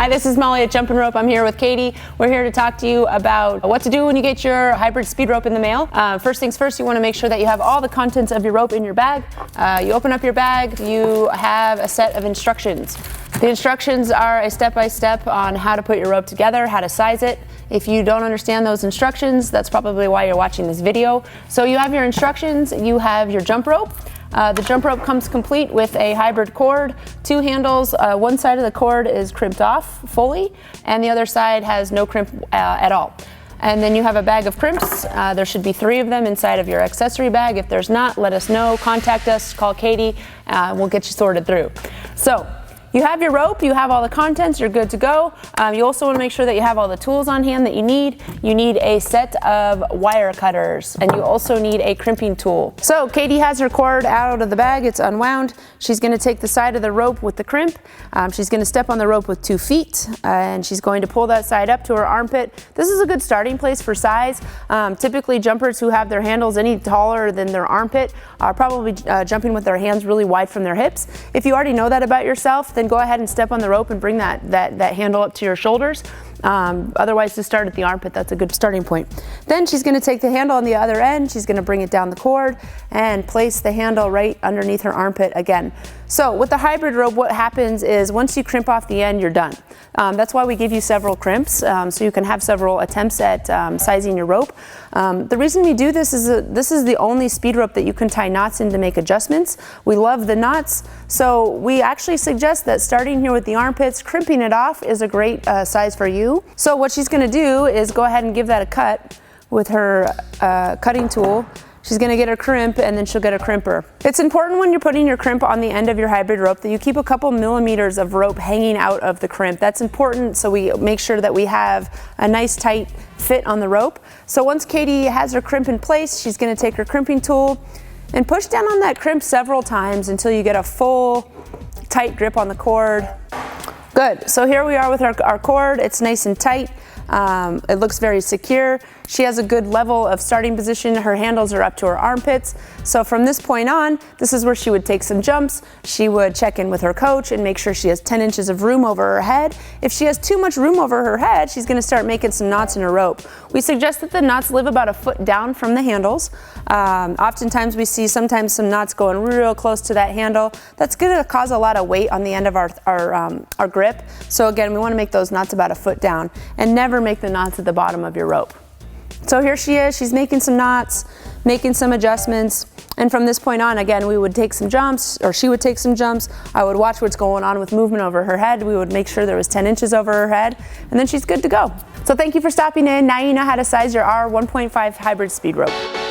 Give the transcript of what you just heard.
Hi, this is Molly at Jumpin' Rope. I'm here with Katie. We're here to talk to you about what to do when you get your hybrid speed rope in the mail. First things first, you want to make sure that you have all the contents of your rope in your bag. You open up your bag, you have a set of instructions. The instructions are a step-by-step on how to put your rope together, how to size it. If you don't understand those instructions, that's probably why you're watching this video. So you have your instructions, you have your jump rope. The jump rope comes complete with a hybrid cord, two handles. One side of the cord is crimped off fully, and the other side has no crimp at all. And then you have a bag of crimps. There should be 3 of them inside of your accessory bag. If there's not, let us know, contact us, call Katie, we'll get you sorted through. So, you have your rope, you have all the contents, you're good to go. You also want to make sure that you have all the tools on hand that you need. You need a set of wire cutters, and you also need a crimping tool. So Katie has her cord out of the bag, it's unwound. She's going to take the side of the rope with the crimp. She's going to step on the rope with 2 feet, and she's going to pull that side up to her armpit. This is a good starting place for size. Typically jumpers who have their handles any taller than their armpit are probably jumping with their hands really wide from their hips. If you already know that about yourself, then go ahead and step on the rope and bring that handle up to your shoulders. Otherwise, to start at the armpit, that's a good starting point. Then she's going to take the handle on the other end, she's going to bring it down the cord and place the handle right underneath her armpit again. So with the hybrid rope, what happens is once you crimp off the end, you're done. That's why we give you several crimps, so you can have several attempts at sizing your rope. The reason we do this is this is the only speed rope that you can tie knots in to make adjustments. We love the knots, so we actually suggest that starting here with the armpits, crimping it off is a great size for you. So what she's going to do is go ahead and give that a cut with her cutting tool. She's going to get her crimp, and then she'll get a crimper. It's important when you're putting your crimp on the end of your hybrid rope that you keep a couple millimeters of rope hanging out of the crimp. That's important so we make sure that we have a nice tight fit on the rope. So once Katie has her crimp in place, she's going to take her crimping tool and push down on that crimp several times until you get a full tight grip on the cord. Good, so here we are with our cord. It's nice and tight. It looks very secure. She has a good level of starting position. Her handles are up to her armpits. So from this point on, this is where she would take some jumps. She would check in with her coach and make sure she has 10 inches of room over her head. If she has too much room over her head, she's going to start making some knots in her rope. We suggest that the knots live about a foot down from the handles. Oftentimes we see sometimes some knots going real close to that handle. That's going to cause a lot of weight on the end of our grip. So again, we want to make those knots about a foot down and never make the knots at the bottom of your rope. So here she is, she's making some knots, making some adjustments, and from this point on, again, we would take some jumps, or she would take some jumps. I would watch what's going on with movement over her head. We would make sure there was 10 inches over her head, and then she's good to go. So thank you for stopping in. Now you know how to size your R1.5 Hybrid Speed Rope.